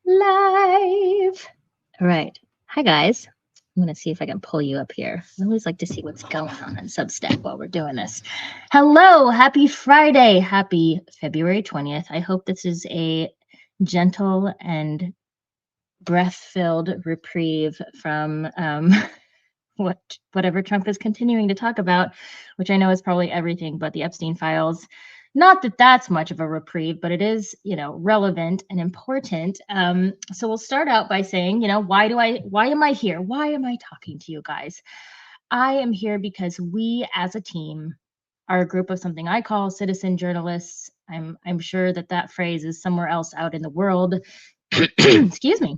Live. All right. Hi, guys. I'm going to see if I can pull you up here. I always like to see what's going on in Substack while we're doing this. Hello. Happy Friday. Happy February 20th. I hope this is a gentle and breath-filled reprieve from whatever Trump is continuing to talk about, which I know is probably everything but the Epstein files. Not that that's much of a reprieve, but it is, relevant and important. So we'll start out by saying, why am I here? Why am I talking to you guys? I am here because we as a team are a group of something I call citizen journalists. I'm sure that phrase is somewhere else out in the world. Excuse me.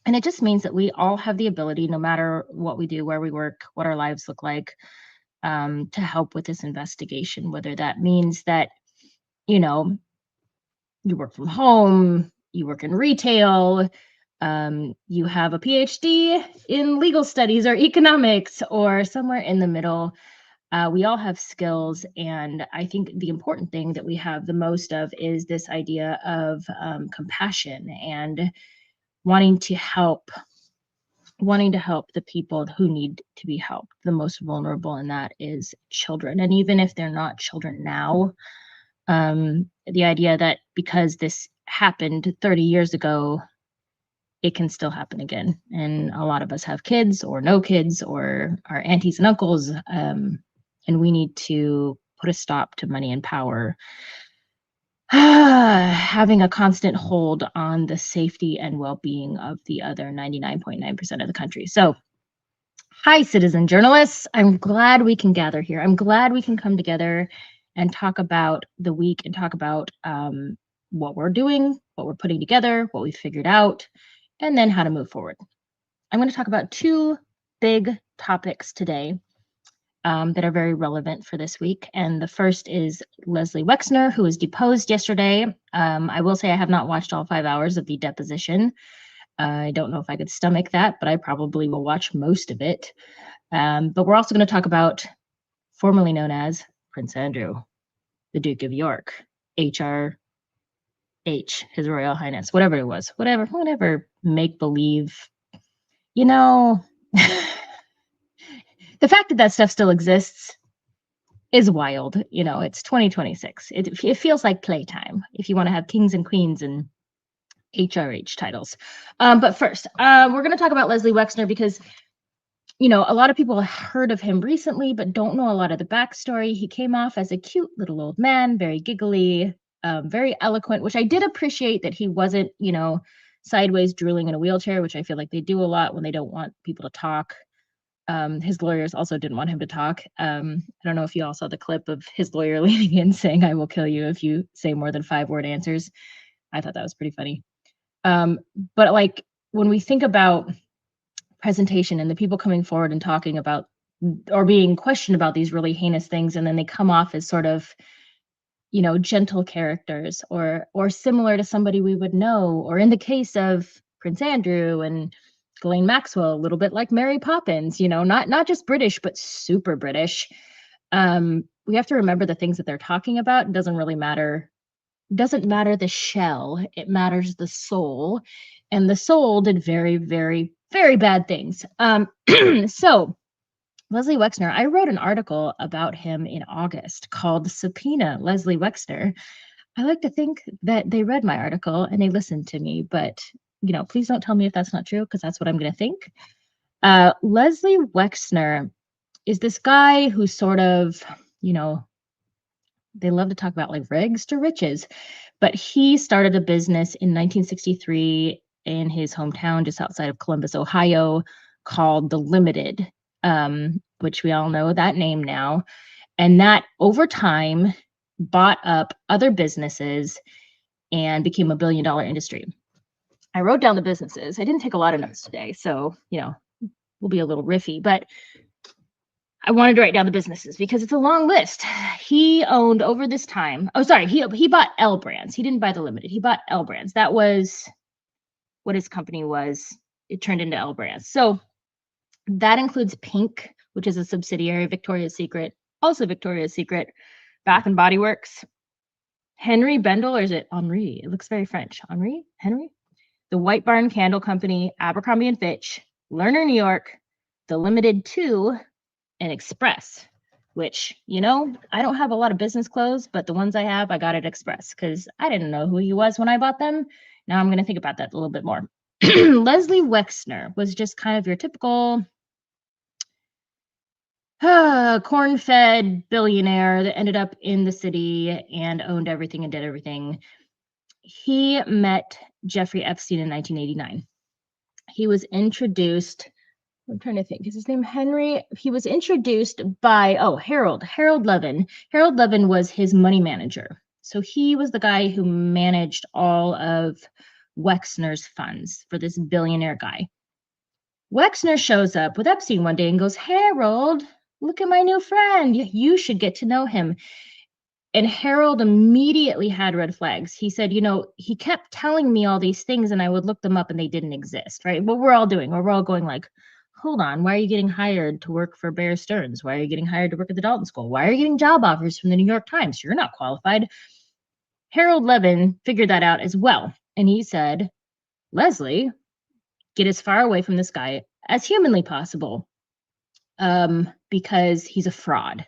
And it just means that we all have the ability, no matter what we do, where we work, what our lives look like, to help with this investigation. Whether that means that, you know, you work from home, you work in retail, you have a PhD in legal studies or economics, or somewhere in the middle. We all have skills. And I think the important thing that we have the most of is this idea of compassion and wanting to help the people who need to be helped. The most vulnerable in that is children. And even if they're not children now, the idea that because this happened 30 years ago, it can still happen again. And a lot of us have kids or no kids or our aunties and uncles. And we need to put a stop to money and power having a constant hold on the safety and well-being of the other 99.9% of the country. So, hi, citizen journalists. I'm glad we can gather here. I'm glad we can come together and talk about the week and talk about what we're doing, what we're putting together, what we figured out, and then how to move forward. I'm going to talk about two big topics today that are very relevant for this week. And the first is Leslie Wexner, who was deposed yesterday. I will say I have not watched all 5 hours of the deposition. I don't know if I could stomach that, but I probably will watch most of it. But we're also going to talk about formerly known as Prince Andrew, the Duke of York, HRH, His Royal Highness, whatever it was, whatever make-believe, the fact that stuff still exists is wild. It's 2026. It feels like playtime if you want to have kings and queens and HRH titles. But first, we're going to talk about Leslie Wexner because, a lot of people have heard of him recently, but don't know a lot of the backstory. He came off as a cute little old man, very giggly, very eloquent, which I did appreciate that he wasn't, sideways drooling in a wheelchair, which I feel like they do a lot when they don't want people to talk. His lawyers also didn't want him to talk. I don't know if you all saw the clip of his lawyer leaning in saying, "I will kill you if you say more than 5-word answers." I thought that was pretty funny. But like when we think about presentation and the people coming forward and talking about or being questioned about these really heinous things, and then they come off as sort of, gentle characters or similar to somebody we would know, or in the case of Prince Andrew and Ghislaine Maxwell, a little bit like Mary Poppins, not just British, but super British. We have to remember the things that they're talking about. It doesn't really matter. Doesn't matter the shell. It matters the soul. And the soul did very, very, very bad things. So Leslie Wexner, I wrote an article about him in August called Subpoena Leslie Wexner. I like to think that they read my article and they listened to me, but please don't tell me if that's not true, because that's what I'm going to think. Leslie Wexner is this guy who sort of, they love to talk about like rags to riches, but he started a business in 1963 in his hometown just outside of Columbus, Ohio, called The Limited, which we all know that name now. And that over time bought up other businesses and became a billion-dollar industry. I wrote down the businesses. I didn't take a lot of notes today, so, we'll be a little riffy, but I wanted to write down the businesses because it's a long list. He owned over this time. Oh, sorry. He bought L Brands. He didn't buy The Limited. He bought L Brands. That was what his company was. It turned into L Brands. So that includes Pink, which is a subsidiary of Victoria's Secret, also Victoria's Secret, Bath and Body Works, Henry Bendel, or is it Henri? It looks very French. Henry? the White Barn Candle Company, Abercrombie and Fitch, Lerner, New York, the Limited 2, and Express, which, you know, I don't have a lot of business clothes, but the ones I have, I got at Express because I didn't know who he was when I bought them. Now I'm going to think about that a little bit more. Leslie Wexner was just kind of your typical corn-fed billionaire that ended up in the city and owned everything and did everything. He met Jeffrey Epstein in 1989. He was introduced, I'm trying to think, is his name Henry? He was introduced by, Harold Levin. Harold Levin was his money manager. So he was the guy who managed all of Wexner's funds for this billionaire guy. Wexner shows up with Epstein one day and goes, Harold, look at my new friend. You should get to know him. And Harold immediately had red flags. He said, you know, he kept telling me all these things and I would look them up and they didn't exist, right? What we're all doing, we're all going like, hold on, why are you getting hired to work for Bear Stearns? Why are you getting hired to work at the Dalton School? Why are you getting job offers from the New York Times? You're not qualified. Harold Levin figured that out as well. And he said, Leslie, get as far away from this guy as humanly possible, because he's a fraud.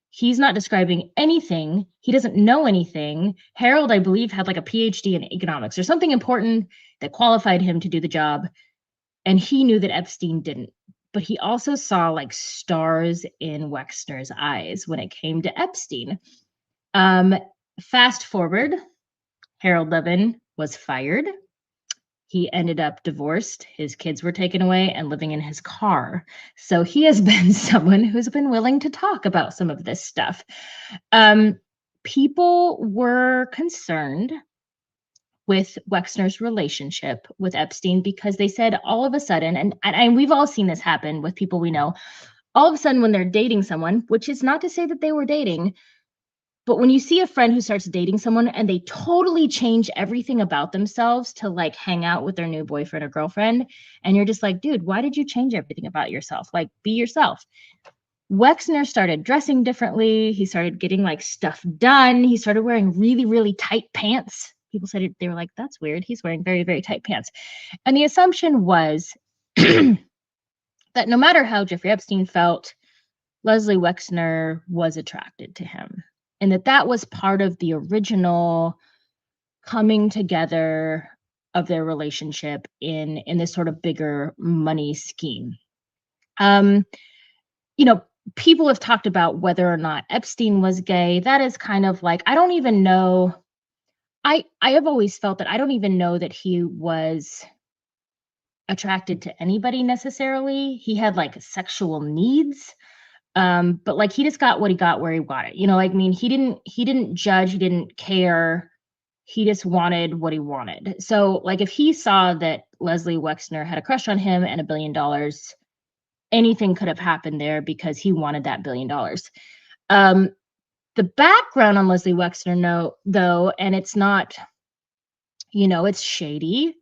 He's not describing anything. He doesn't know anything. Harold, I believe, had like a PhD in economics or something important that qualified him to do the job. And he knew that Epstein didn't. But he also saw like stars in Wexner's eyes when it came to Epstein. Fast forward, Harold Levin was fired. He ended up divorced. His kids were taken away and living in his car. So he has been someone who's been willing to talk about some of this stuff. People were concerned with Wexner's relationship with Epstein because they said all of a sudden, and we've all seen this happen with people we know, all of a sudden when they're dating someone, which is not to say that they were dating, but when you see a friend who starts dating someone and they totally change everything about themselves to like hang out with their new boyfriend or girlfriend, and you're just like, dude, why did you change everything about yourself? Like, be yourself. Wexner started dressing differently. He started getting like stuff done. He started wearing really, really tight pants. People said they were like, that's weird. He's wearing very, very tight pants. And the assumption was that no matter how Jeffrey Epstein felt, Leslie Wexner was attracted to him. And that was part of the original coming together of their relationship in this sort of bigger money scheme. You know, people have talked about whether or not Epstein was gay. That is kind of like, I don't even know. I have always felt that I don't even know that he was attracted to anybody necessarily. He had like sexual needs. But like he just got what he got where he got it. You know, like, I mean, he didn't judge, he didn't care. He just wanted what he wanted. So like if he saw that Leslie Wexner had a crush on him and $1 billion, anything could have happened there because he wanted that $1 billion. The background on Leslie Wexner, though, and it's not, you know, it's shady.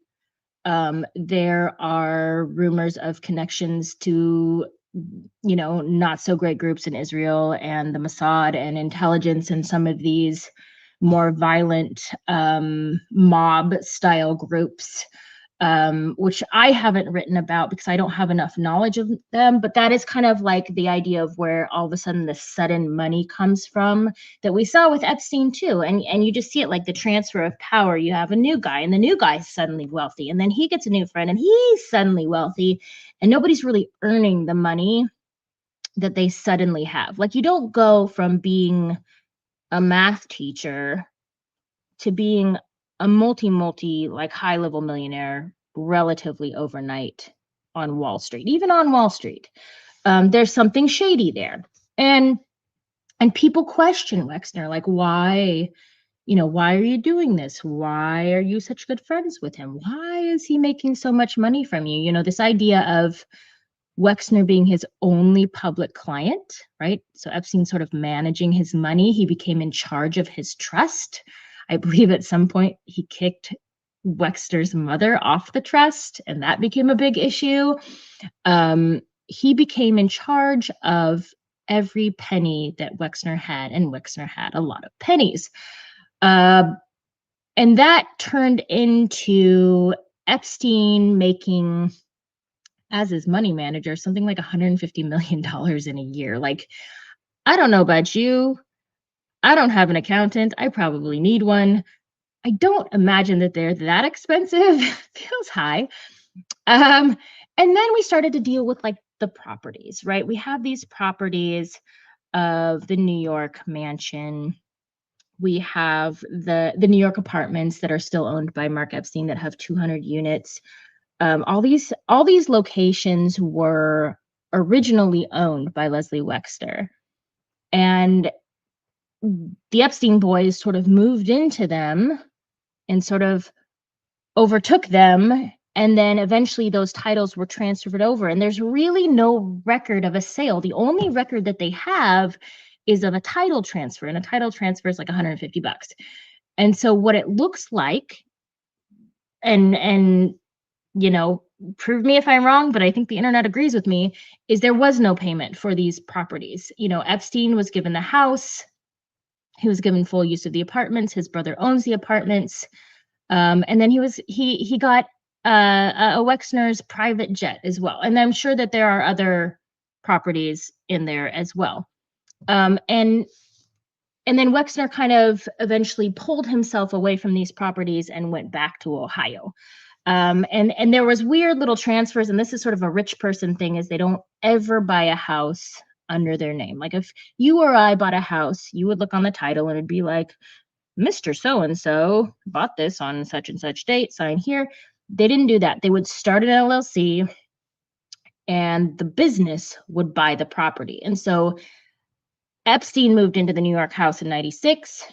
There are rumors of connections to, you know, not so great groups in Israel and the Mossad and intelligence and some of these more violent mob style groups, which I haven't written about because I don't have enough knowledge of them. But that is kind of like the idea of where all of a sudden the sudden money comes from that we saw with Epstein too. And you just see it like the transfer of power. You have a new guy and the new guy's suddenly wealthy, and then he gets a new friend and he's suddenly wealthy, and nobody's really earning the money that they suddenly have. Like you don't go from being a math teacher to being a multi like high level millionaire relatively overnight on Wall Street. Even on Wall Street, there's something shady there, and people question Wexner, like, why, you know, why are you doing this? Why are you such good friends with him? Why is he making so much money from you? You know, this idea of Wexner being his only public client, right? So Epstein sort of managing his money. He became in charge of his trust. I believe at some point he kicked Wexner's mother off the trust, and that became a big issue. He became in charge of every penny that Wexner had, and Wexner had a lot of pennies. And that turned into Epstein making, as his money manager, something like $150 million in a year. Like, I don't know about you. I don't have an accountant. I probably need one. I don't imagine that they're that expensive. Feels high. And then we started to deal with like the properties, right? We have these properties of the New York mansion. We have the New York apartments that are still owned by Mark Epstein that have 200 units. All these locations were originally owned by Leslie Wexner, and the Epstein boys sort of moved into them and sort of overtook them, and then eventually those titles were transferred over, and there's really no record of a sale. The only record that they have is of a title transfer, and a title transfer is like $150. And so what it looks like, and you know, prove me if I'm wrong, but I think the internet agrees with me, is there was no payment for these properties. You know, Epstein was given the house, he was given full use of the apartments, his brother owns the apartments. And then he got a Wexner's private jet as well. And I'm sure that there are other properties in there as well. And then Wexner kind of eventually pulled himself away from these properties and went back to Ohio. And there was weird little transfers, and this is sort of a rich person thing, is they don't ever buy a house under their name. Like if you or I bought a house, you would look on the title and it'd be like, Mr. So-and-so bought this on such and such date, sign here. They didn't do that. They would start an LLC and the business would buy the property. And so Epstein moved into the New York house in 96.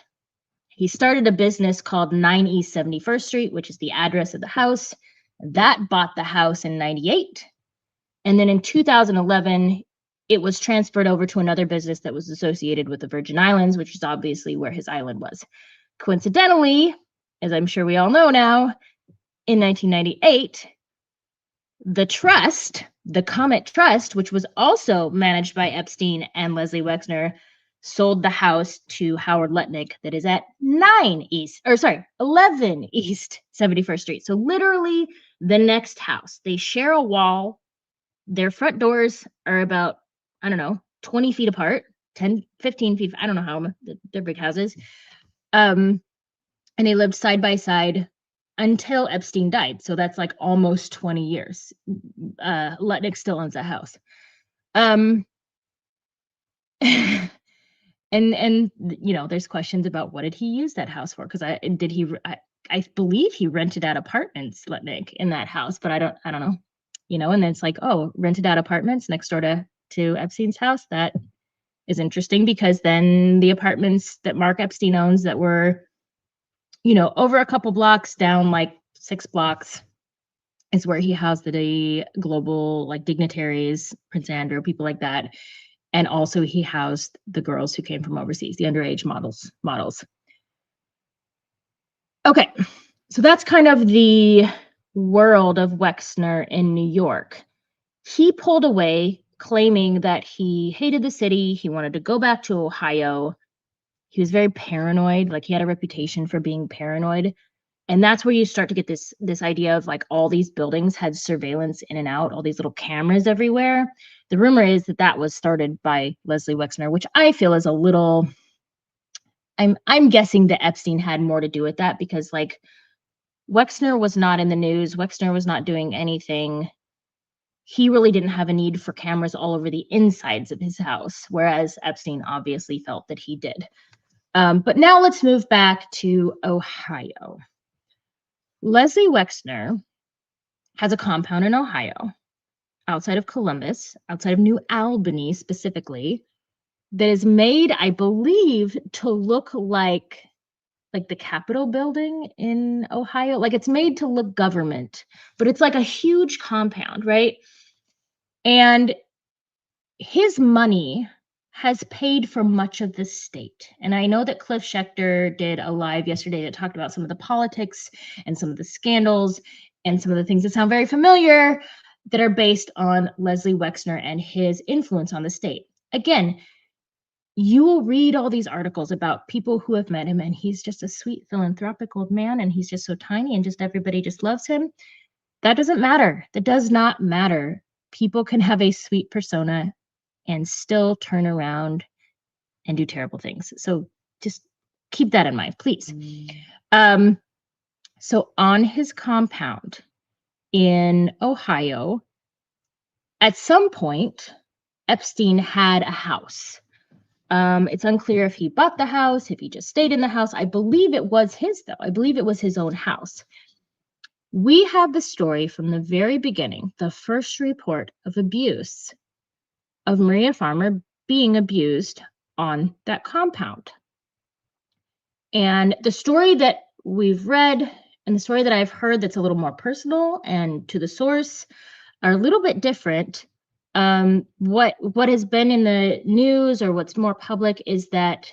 He started a business called 9 East 71st Street, which is the address of the house. That bought the house in 98. And then in 2011, it was transferred over to another business that was associated with the Virgin Islands, which is obviously where his island was. Coincidentally, as I'm sure we all know now, in 1998, the trust, the Comet Trust, which was also managed by Epstein and Leslie Wexner, sold the house to Howard Lutnick that is at 11 East 71st Street. So literally the next house. They share a wall. Their front doors are about, I don't know, 20 feet apart, 10, 15 feet. I don't know how they're big houses. And they lived side by side until Epstein died. So that's like almost 20 years. Lutnick still owns that house. And you know, there's questions about what did he use that house for? Because I believe he rented out apartments, Lutnick, in that house, but I don't know. You know, and then it's like, oh, rented out apartments next door to Epstein's house. That is interesting, because then the apartments that Mark Epstein owns that were, you know, over a couple blocks down, like 6 blocks, is where he housed the global like dignitaries, Prince Andrew, people like that. And also he housed the girls who came from overseas, the underage models. Okay, so that's kind of the world of Wexner in New York. He pulled away, claiming that he hated the city. He wanted to go back to Ohio. He was very paranoid. Like, he had a reputation for being paranoid. And that's where you start to get this idea of like all these buildings had surveillance in and out, all these little cameras everywhere. The rumor is that that was started by Leslie Wexner, which I feel is a little, I'm guessing that Epstein had more to do with that, because like Wexner was not in the news. Wexner was not doing anything. He really didn't have a need for cameras all over the insides of his house, whereas Epstein obviously felt that he did. But now let's move back to Ohio. Leslie Wexner has a compound in Ohio, outside of Columbus, outside of New Albany specifically, that is made, I believe, to look like the Capitol building in Ohio. Like, it's made to look government, but it's like a huge compound, right? And his money has paid for much of the state. And I know that Cliff Schechter did a live yesterday that talked about some of the politics and some of the scandals and some of the things that sound very familiar that are based on Leslie Wexner and his influence on the state. Again, you will read all these articles about people who have met him, and he's just a sweet philanthropic old man, and he's just so tiny, and just everybody just loves him. That doesn't matter. That does not matter. People can have a sweet persona and still turn around and do terrible things. So just keep that in mind, please. So on his compound in Ohio, at some point, Epstein had a house. It's unclear if he bought the house, if he just stayed in the house. I believe it was his, though. I believe it was his own house. We have the story from the very beginning, the first report of abuse of Maria Farmer being abused on that compound. And the story that we've read and the story that I've heard that's a little more personal and to the source are a little bit different. What has been in the news or what's more public is that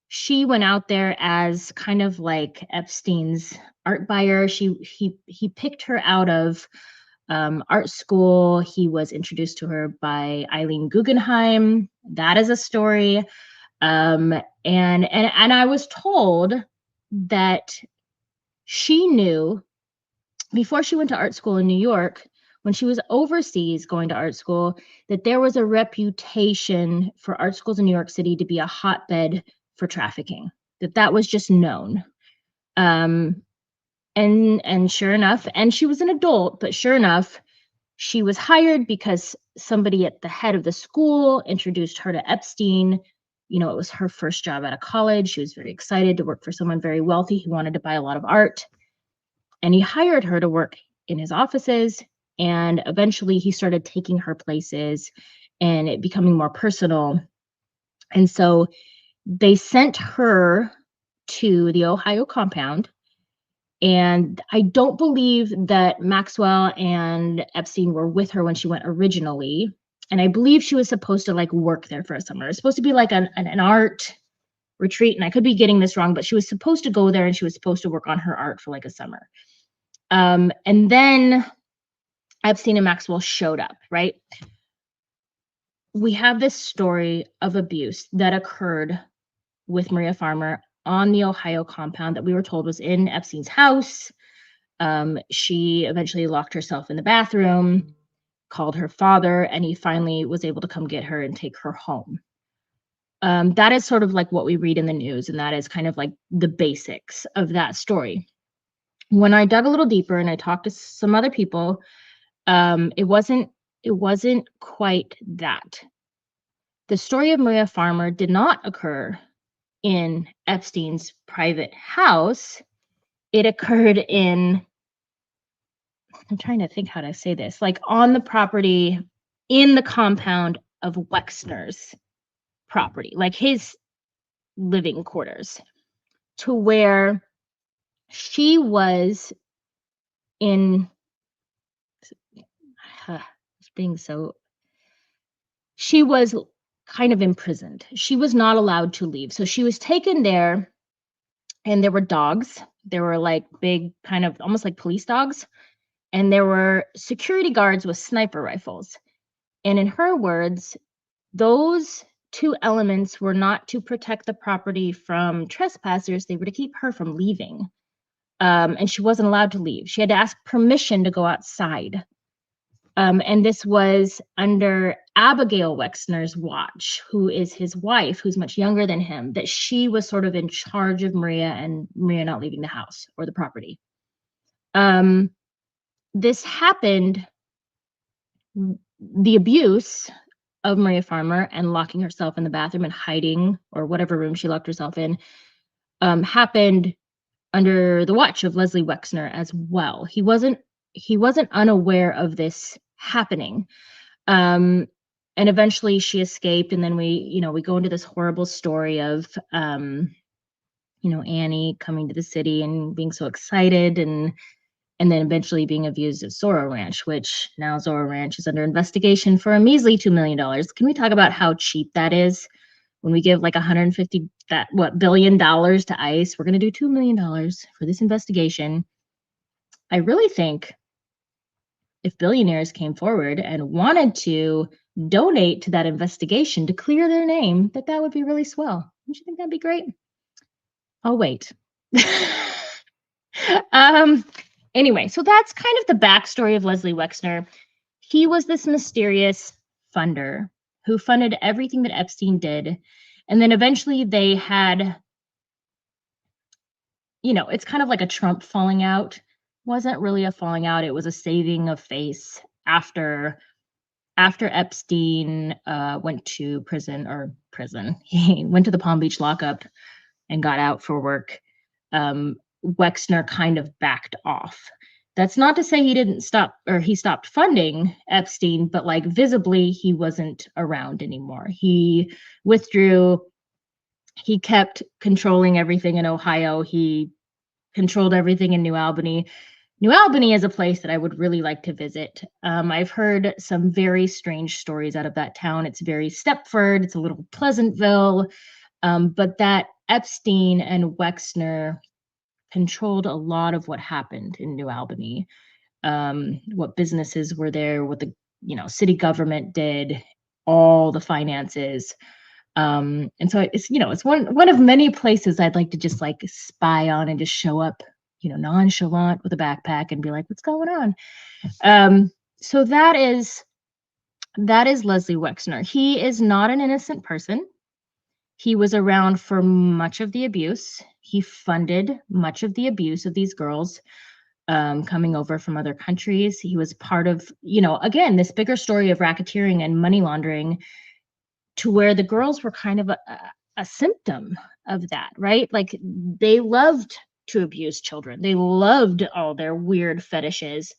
she went out there as kind of like Epstein's art buyer. He picked her out of art school. He was introduced to her by Eileen Guggenheim. That is a story. And I was told that she knew before she went to art school in New York, when she was overseas going to art school, that there was a reputation for art schools in New York City to be a hotbed for trafficking, that was just known. And sure enough, and she was an adult, but sure enough, she was hired because somebody at the head of the school introduced her to Epstein. You know, it was her first job out of college. She was very excited to work for someone very wealthy who wanted to buy a lot of art. And he hired her to work in his offices. And eventually he started taking her places and it becoming more personal. And so they sent her to the Ohio compound. And I don't believe that Maxwell and Epstein were with her when she went originally. And I believe she was supposed to like work there for a summer. It's supposed to be like an art retreat. And I could be getting this wrong, but she was supposed to go there and she was supposed to work on her art for like a summer. And then Epstein and Maxwell showed up, right? We have this story of abuse that occurred with Maria Farmer on the Ohio compound that we were told was in Epstein's house. She eventually locked herself in the bathroom, called her father, and he finally was able to come get her and take her home. That is sort of like what we read in the news, and that is kind of like the basics of that story. When I dug a little deeper and I talked to some other people, it wasn't quite that. The story of Maria Farmer did not occur in Epstein's private house. It occurred in, I'm trying to think how to say this, like on the property in the compound of Wexner's property, like his living quarters, to where she was in she was kind of imprisoned. She was not allowed to leave. So she was taken there and there were dogs. There were like big kind of almost like police dogs. And there were security guards with sniper rifles. And in her words, those two elements were not to protect the property from trespassers. They were to keep her from leaving. And she wasn't allowed to leave. She had to ask permission to go outside. And this was under Abigail Wexner's watch, who is his wife, who's much younger than him, that she was sort of in charge of Maria and Maria not leaving the house or the property. This happened, the abuse of Maria Farmer and locking herself in the bathroom and hiding, or whatever room she locked herself in, happened under the watch of Leslie Wexner as well. He wasn't unaware of this happening. And eventually she escaped, and then we go into this horrible story of Annie coming to the city and being so excited, and then eventually being abused at Zorro Ranch, which now Zorro Ranch is under investigation for a measly $2 million. Can we talk about how cheap that is? When we give like $150 billion to ICE, we're going to do $2 million for this investigation. I really think if billionaires came forward and wanted to donate to that investigation to clear their name, that would be really swell. Don't you think that'd be great? I'll wait. Anyway, so that's kind of the backstory of Leslie Wexner. He was this mysterious funder who funded everything that Epstein did. And then eventually they had, it's kind of like a Trump falling out. Wasn't really a falling out. It was a saving of face after Epstein went to prison. He went to the Palm Beach lockup and got out for work. Wexner kind of backed off. That's not to say he didn't stop, or he stopped funding Epstein, but like visibly he wasn't around anymore. He withdrew. He kept controlling everything in Ohio. He controlled everything in New Albany. New Albany is a place that I would really like to visit. I've heard some very strange stories out of that town. It's very Stepford. It's a little Pleasantville. But that Epstein and Wexner controlled a lot of what happened in New Albany, what businesses were there, what the city government did, all the finances. And so it's one of many places I'd like to just like spy on and just show up, nonchalant with a backpack and be like, what's going on? So that is Leslie Wexner. He is not an innocent person. He was around for much of the abuse. He funded much of the abuse of these girls coming over from other countries. He was part of, again, this bigger story of racketeering and money laundering, to where the girls were kind of a symptom of that, right? Like they loved to abuse children. They loved all their weird fetishes.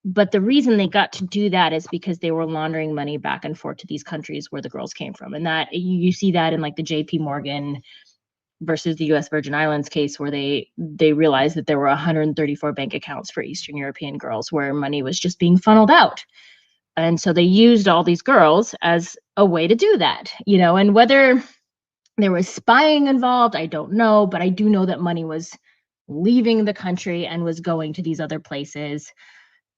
But the reason they got to do that is because they were laundering money back and forth to these countries where the girls came from. And that you see that in like the JP Morgan versus the US Virgin Islands case, where they realized that there were 134 bank accounts for Eastern European girls where money was just being funneled out. And so they used all these girls as a way to do that, and whether there was spying involved, I don't know, but I do know that money was leaving the country and was going to these other places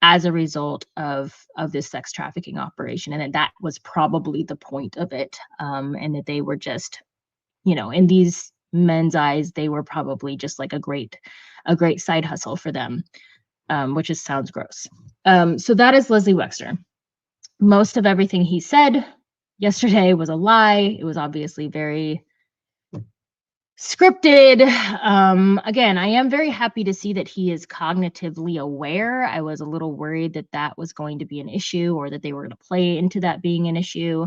as a result of this sex trafficking operation. And that was probably the point of it. And that they were just, in these men's eyes, they were probably just like a great side hustle for them, which sounds gross. So that is Leslie Wexner. Most of everything he said yesterday was a lie. It was obviously very scripted. Again, I am very happy to see that he is cognitively aware. I was a little worried that that was going to be an issue, or that they were going to play into that being an issue.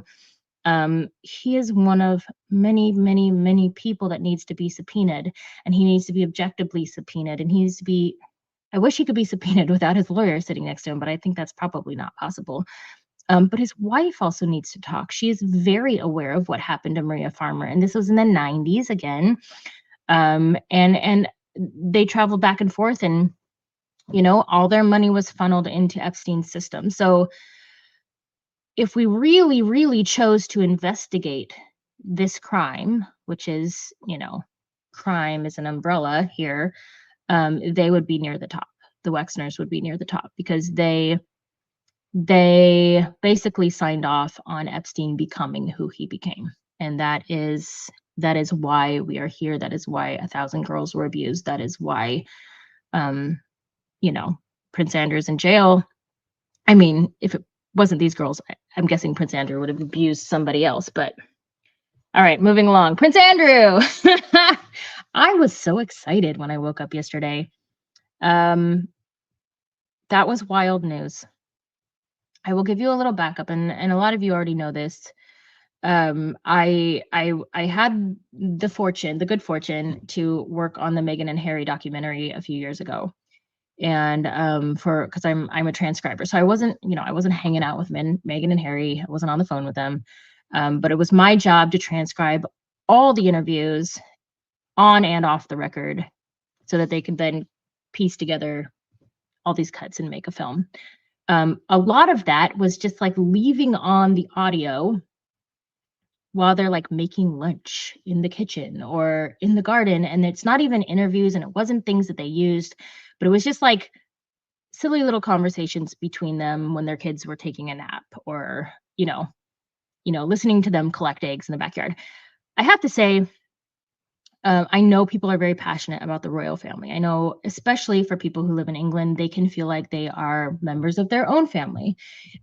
He is one of many, many, many people that needs to be subpoenaed, and he needs to be objectively subpoenaed, and he needs to be, I wish he could be subpoenaed without his lawyer sitting next to him, but I think that's probably not possible. But his wife also needs to talk. She is very aware of what happened to Maria Farmer, and this was in the 90s again. And they traveled back and forth, and all their money was funneled into Epstein's system. So if we really, really chose to investigate this crime, which is, crime is an umbrella here, they would be near the top. The Wexners would be near the top, because they basically signed off on Epstein becoming who he became. And that is why we are here. That is why 1,000 girls were abused. That is why, Prince Andrew's in jail. I mean, if it wasn't these girls, I'm guessing Prince Andrew would have abused somebody else. But all right, moving along. Prince Andrew. I was so excited when I woke up yesterday. That was wild news. I will give you a little backup, and a lot of you already know this. I had the good fortune to work on the Meghan and Harry documentary a few years ago, and because I'm a transcriber, so I wasn't hanging out with Meghan and Harry. I wasn't on the phone with them, but it was my job to transcribe all the interviews on and off the record, so that they could then piece together all these cuts and make a film. A lot of that was just like leaving on the audio while they're like making lunch in the kitchen or in the garden. And it's not even interviews, and it wasn't things that they used, but it was just like silly little conversations between them when their kids were taking a nap, or, listening to them collect eggs in the backyard. I have to say, I know people are very passionate about the royal family. I know, especially for people who live in England, they can feel like they are members of their own family,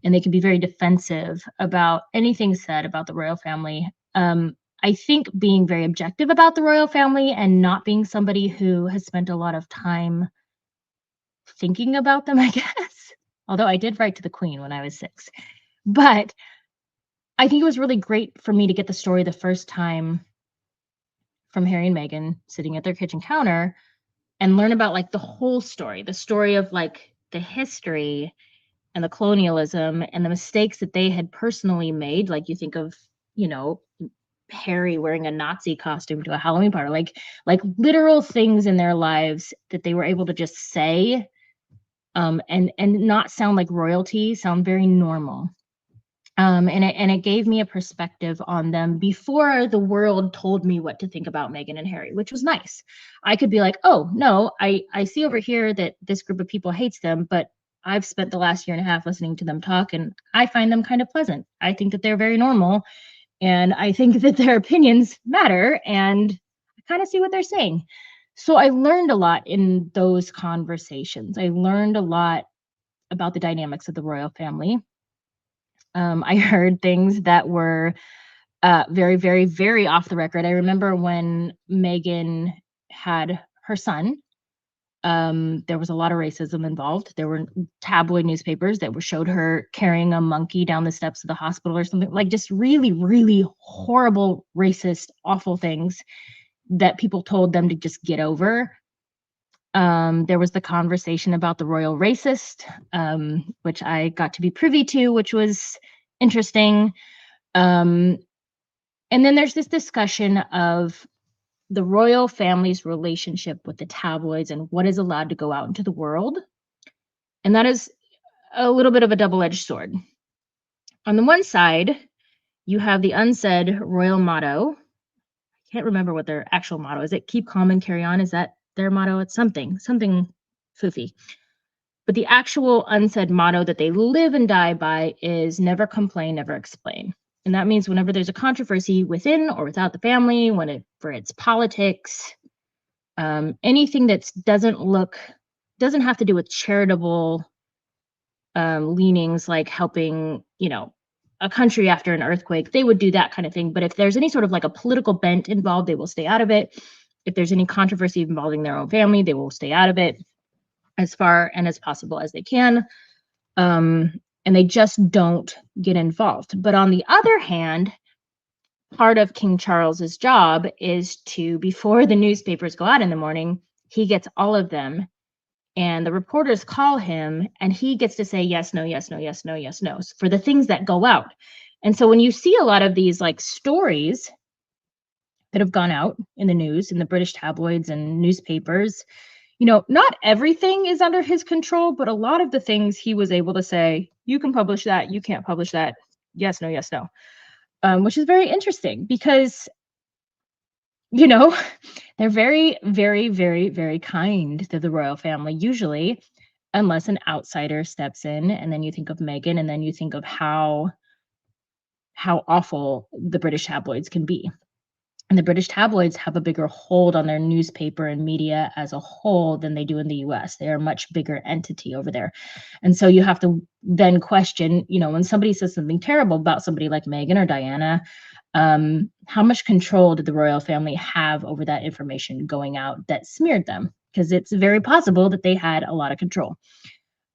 and they can be very defensive about anything said about the royal family. I think being very objective about the royal family and not being somebody who has spent a lot of time thinking about them, I guess. Although I did write to the Queen when I was 6. But I think it was really great for me to get the story the first time from Harry and Meghan sitting at their kitchen counter and learn about like the whole story, the story of like the history and the colonialism and the mistakes that they had personally made. Like you think of, you know, Harry wearing a Nazi costume to a Halloween party, like literal things in their lives that they were able to just say and not sound like royalty, sound very normal. And it gave me a perspective on them before the world told me what to think about Meghan and Harry, which was nice. I could be like, oh no, I see over here that this group of people hates them, but I've spent the last year and a half listening to them talk, and I find them kind of pleasant. I think that they're very normal, and I think that their opinions matter, and I kind of see what they're saying. So I learned a lot in those conversations. I learned a lot about the dynamics of the royal family. I heard things that were very, very, very off the record. I remember when Meghan had her son, there was a lot of racism involved. There were tabloid newspapers that showed her carrying a monkey down the steps of the hospital or something, like just really, really horrible, racist, awful things that people told them to just get over. There was the conversation about the royal racist, which I got to be privy to, which was interesting. Um, and then there's this discussion of the royal family's relationship with the tabloids and what is allowed to go out into the world. And that is a little bit of a double-edged sword. On the one side, you have the unsaid royal motto. I can't remember what their actual motto is. It keep calm and carry on? Is that their motto? It's something foofy. But the actual unsaid motto that they live and die by is never complain, never explain. And that means whenever there's a controversy within or without the family, for its politics, anything that doesn't have to do with charitable leanings, like helping, a country after an earthquake, they would do that kind of thing. But if there's any sort of like a political bent involved, they will stay out of it. If there's any controversy involving their own family, they will stay out of it as far and as possible as they can. And they just don't get involved. But on the other hand, part of King Charles's job is to, before the newspapers go out in the morning, he gets all of them, and the reporters call him, and he gets to say yes, no, yes, no, yes, no, yes, no for the things that go out. And so when you see a lot of these like stories that have gone out in the news, in the British tabloids and newspapers, not everything is under his control, but a lot of the things he was able to say, you can publish that, you can't publish that, yes, no, which is very interesting because, they're very, very, very, very kind to the royal family, usually, unless an outsider steps in. And then you think of Meghan, and then you think of how awful the British tabloids can be. And the British tabloids have a bigger hold on their newspaper and media as a whole than they do in the US. They are a much bigger entity over there. And so you have to then question, when somebody says something terrible about somebody like Meghan or Diana, how much control did the royal family have over that information going out that smeared them? Because it's very possible that they had a lot of control.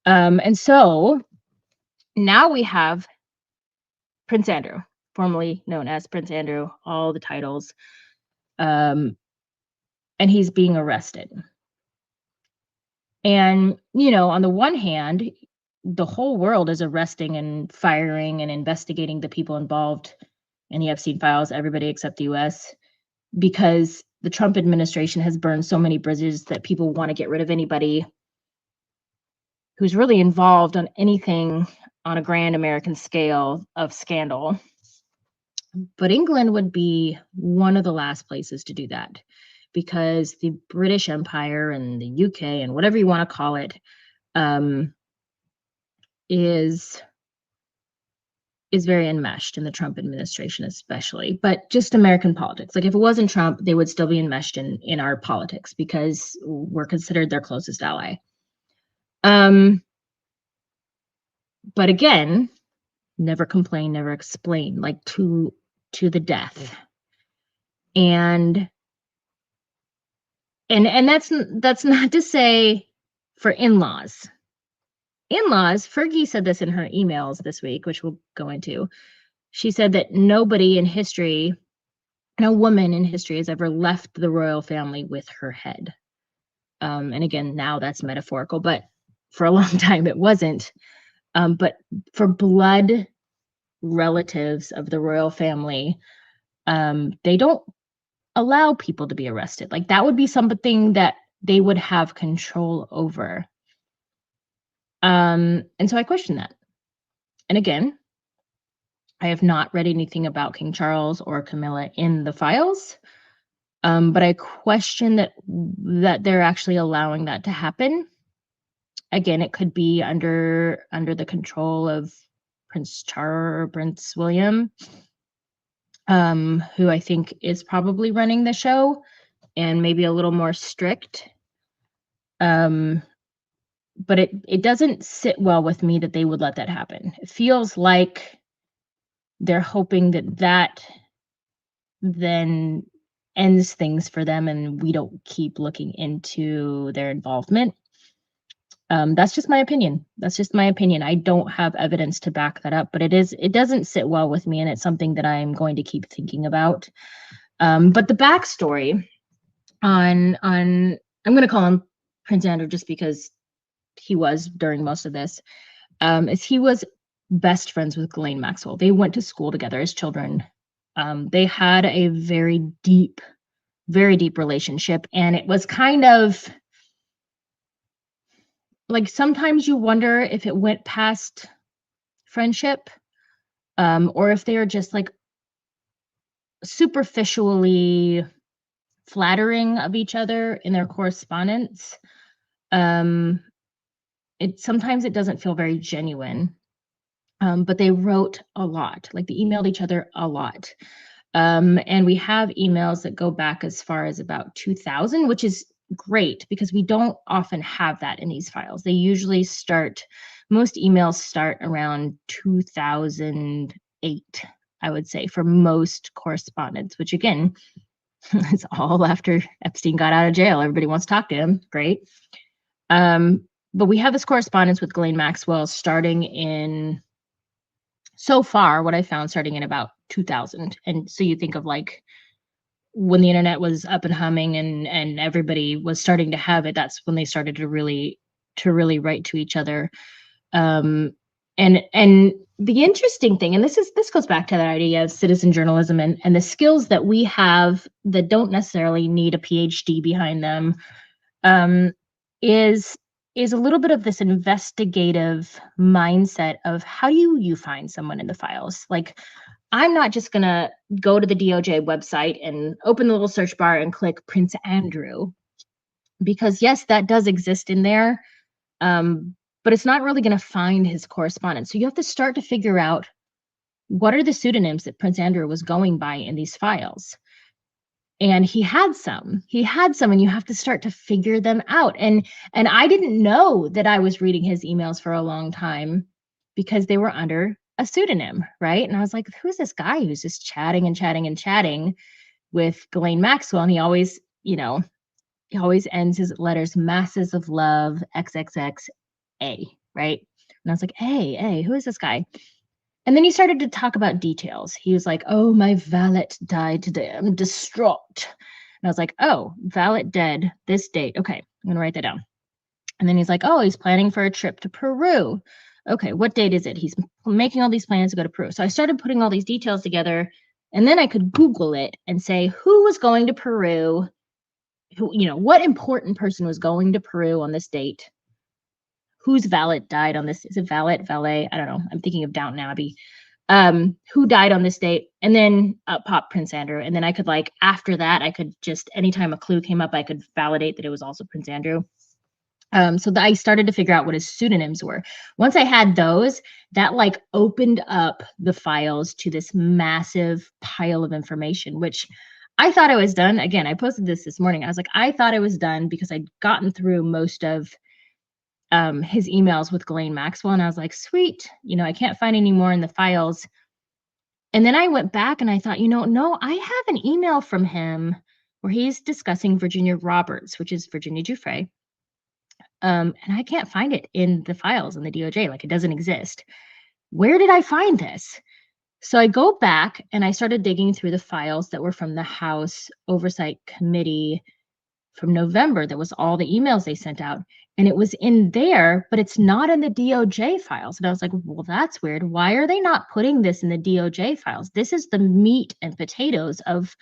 And so now we have Prince Andrew, formerly known as Prince Andrew, all the titles, and he's being arrested. And, on the one hand, the whole world is arresting and firing and investigating the people involved in the Epstein files, everybody except the US, because the Trump administration has burned so many bridges that people want to get rid of anybody who's really involved on anything on a grand American scale of scandal. But England would be one of the last places to do that, because the British Empire and the UK and whatever you want to call it is is very enmeshed in the Trump administration, especially, but just American politics. Like if it wasn't Trump, they would still be enmeshed in our politics because we're considered their closest ally. But again, never complain, never explain, like to the death. And that's not to say for in-laws. In-laws, Fergie said this in her emails this week, which we'll go into. She said that nobody in history, no woman in history has ever left the royal family with her head. And again, now that's metaphorical, but for a long time it wasn't. But for blood relatives of the royal family, they don't allow people to be arrested. Like that would be something that they would have control over. And so I question that. And again, I have not read anything about King Charles or Camilla in the files, but I question that they're actually allowing that to happen. Again, it could be under the control of Prince William, who I think is probably running the show and maybe a little more strict. But it doesn't sit well with me that they would let that happen. It feels like they're hoping that then ends things for them and we don't keep looking into their involvement. That's just my opinion. I don't have evidence to back that up, but it doesn't sit well with me, and it's something that I'm going to keep thinking about. But the backstory on I'm going to call him Prince Andrew just because he was during most of this, is he was best friends with Ghislaine Maxwell. They went to school together as children. They had a very deep relationship, and it was kind of like sometimes you wonder if it went past friendship, or if they are just like superficially flattering of each other in their correspondence. Sometimes it doesn't feel very genuine, but they wrote a lot, like they emailed each other a lot. And we have emails that go back as far as about 2000, which is great because we don't often have that in these files. They usually most emails start around 2008, I would say, for most correspondence, which again, it's all after Epstein got out of jail. Everybody wants to talk to him. Great. But we have this correspondence with Ghislaine Maxwell starting in, so far, what I found starting in about 2000. And so you think of like when the internet was up and humming and everybody was starting to have it, that's when they started to really write to each other. And the interesting thing, and this goes back to that idea of citizen journalism and the skills that we have that don't necessarily need a PhD behind them, is a little bit of this investigative mindset of how do you find someone in the files. Like, I'm not just gonna go to the DOJ website and open the little search bar and click Prince Andrew, because yes, that does exist in there, but it's not really gonna find his correspondence. So you have to start to figure out what are the pseudonyms that Prince Andrew was going by in these files. And he had some, and you have to start to figure them out. And I didn't know that I was reading his emails for a long time because they were under a pseudonym, right? And I was like, who's this guy who's just chatting with Ghislaine Maxwell? And he always ends his letters, masses of love, XXXA, right? And I was like, hey, who is this guy? And then he started to talk about details. He was like, oh, my valet died today. I'm distraught. And I was like, oh, valet dead this date. Okay, I'm going to write that down. And then he's like, oh, he's planning for a trip to Peru. Okay, what date is it? He's making all these plans to go to Peru. So I started putting all these details together, and then I could Google it and say who was going to Peru, what important person was going to Peru on this date, whose valet died on this. Is it valet? I don't know. I'm thinking of Downton Abbey. Who died on this date, and then pop Prince Andrew. And then I could after that, I could just, anytime a clue came up, I could validate that it was also Prince Andrew. So I started to figure out what his pseudonyms were. Once I had those, that like opened up the files to this massive pile of information, which I thought I was done. Again, I posted this morning. I was like, I thought I was done because I'd gotten through most of his emails with Ghislaine Maxwell, and I was like, sweet, I can't find any more in the files. And then I went back and I thought, no, I have an email from him where he's discussing Virginia Roberts, which is Virginia Giuffre. And I can't find it in the files in the DOJ. Like, it doesn't exist. Where did I find this? So I go back and I started digging through the files that were from the House Oversight Committee from November. That was all the emails they sent out. And it was in there, but it's not in the DOJ files. And I was like, well, that's weird. Why are they not putting this in the DOJ files? This is the meat and potatoes of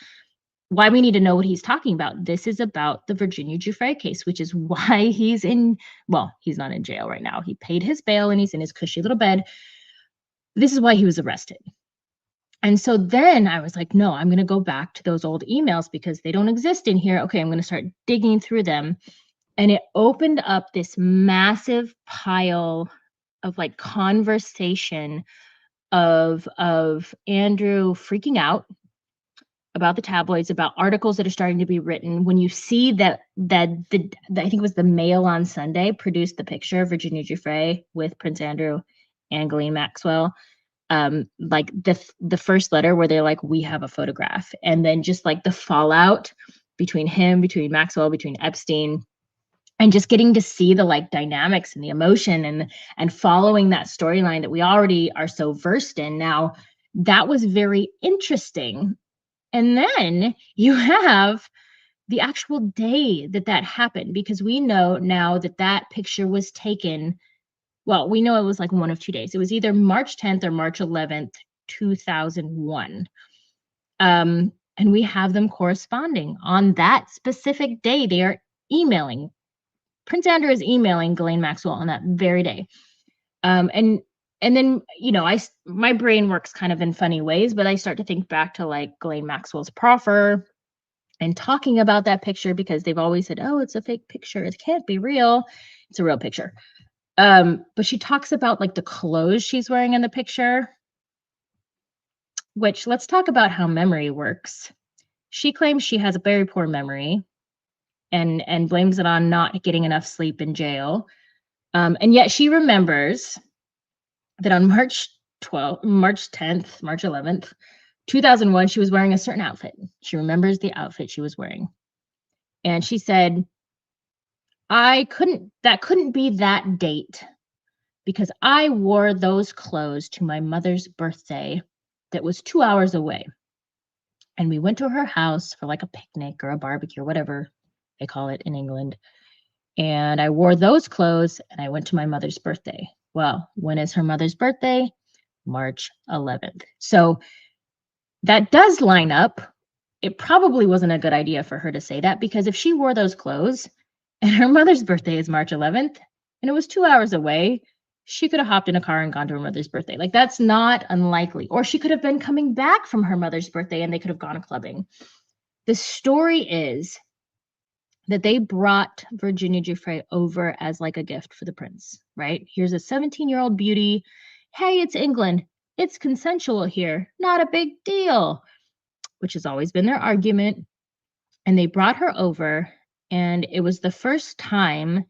why we need to know what he's talking about. This is about the Virginia Giuffre case, which is why he's not in jail right now. He paid his bail and he's in his cushy little bed. This is why he was arrested. And so then I was like, no, I'm going to go back to those old emails because they don't exist in here. Okay, I'm going to start digging through them. And it opened up this massive pile of like conversation of Andrew freaking out about the tabloids, about articles that are starting to be written. When you see that I think it was the Mail on Sunday produced the picture of Virginia Giuffre with Prince Andrew and Ghislaine Maxwell, like the first letter where they're like, we have a photograph, and then just like the fallout between him, between Maxwell, between Epstein, and just getting to see the like dynamics and the emotion and following that storyline that we already are so versed in now. That was very interesting. And then you have the actual day that happened, because we know now that picture was taken. Well, we know it was like one of 2 days. It was either March 10th or March 11th, 2001. And we have them corresponding on that specific day. They are emailing. Prince Andrew is emailing Ghislaine Maxwell on that very day. And then, my brain works kind of in funny ways, but I start to think back to like Ghislaine Maxwell's proffer and talking about that picture, because they've always said, oh, it's a fake picture. It can't be real. It's a real picture. But she talks about like the clothes she's wearing in the picture, which, let's talk about how memory works. She claims she has a very poor memory and blames it on not getting enough sleep in jail. And yet she remembers that on March 10th, March 11th, 2001, she was wearing a certain outfit. She remembers the outfit she was wearing. And she said, that couldn't be that date, because I wore those clothes to my mother's birthday that was 2 hours away. And we went to her house for like a picnic or a barbecue or whatever they call it in England. And I wore those clothes and I went to my mother's birthday. Well, when is her mother's birthday? March 11th. So that does line up. It probably wasn't a good idea for her to say that, because if she wore those clothes and her mother's birthday is March 11th and it was 2 hours away, she could have hopped in a car and gone to her mother's birthday. Like, that's not unlikely. Or she could have been coming back from her mother's birthday and they could have gone clubbing. The story is that they brought Virginia Giuffre over as like a gift for the prince, right? Here's a 17-year-old beauty. Hey, it's England. It's consensual here. Not a big deal, which has always been their argument. And they brought her over, and it was the first time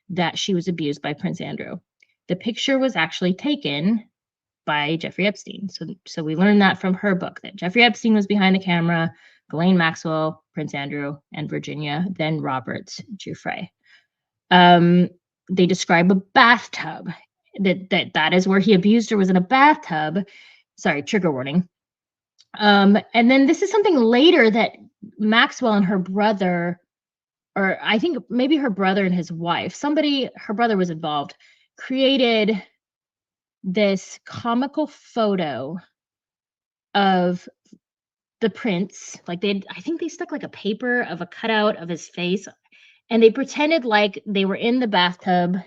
that she was abused by Prince Andrew. The picture was actually taken by Jeffrey Epstein. So we learned that from her book, that Jeffrey Epstein was behind the camera, Ghislaine Maxwell, Prince Andrew, and Virginia, then Roberts Giuffre. They describe a bathtub. That is where he abused her, was in a bathtub. Sorry, trigger warning. And then this is something later that Maxwell and her brother, or I think maybe her brother and his wife, her brother was involved, created this comical photo of the prince. Like, I think they stuck like a paper of a cutout of his face, and they pretended like they were in the bathtub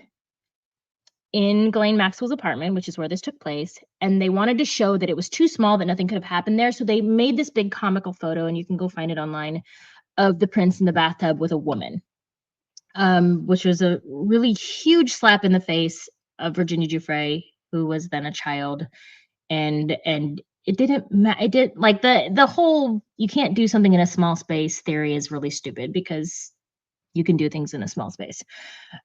in Ghislaine Maxwell's apartment, which is where this took place, and they wanted to show that it was too small, that nothing could have happened there. So they made this big comical photo, and you can go find it online, of the prince in the bathtub with a woman. which was a really huge slap in the face of Virginia Giuffre, who was then a child. And it didn't it did like the whole you can't do something in a small space theory is really stupid because you can do things in a small space.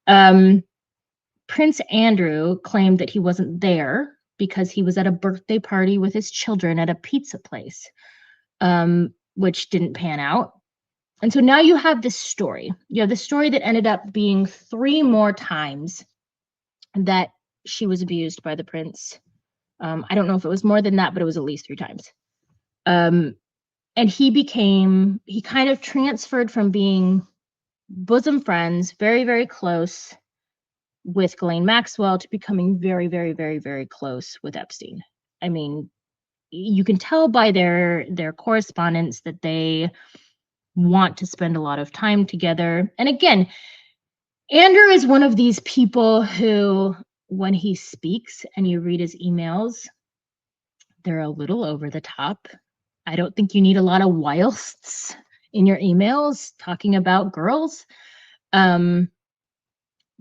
Prince Andrew claimed that he wasn't there because he was at a birthday party with his children at a pizza place, which didn't pan out. And so now you have this story. You have the story that ended up being 3 more times that she was abused by the prince. I don't know if it was more than that, but it was at least 3 times. And he kind of transferred from being bosom friends, very, very close with Ghislaine Maxwell to becoming very, very, very, very close with Epstein. I mean, you can tell by their correspondence that they want to spend a lot of time together. And again, Andrew is one of these people who, when he speaks and you read his emails, they're a little over the top. I don't think you need a lot of whilsts in your emails talking about girls.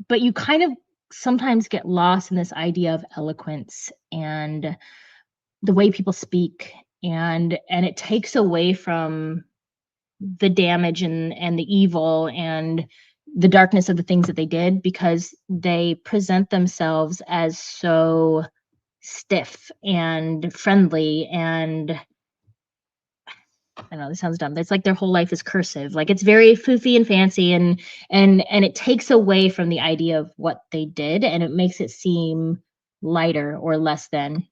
But you kind of sometimes get lost in this idea of eloquence and the way people speak, and it takes away from the damage and the evil and the darkness of the things that they did, because they present themselves as so stiff and friendly, and I know this sounds dumb. It's like their whole life is cursive. Like it's very foofy and fancy, and it takes away from the idea of what they did, and it makes it seem lighter or less than.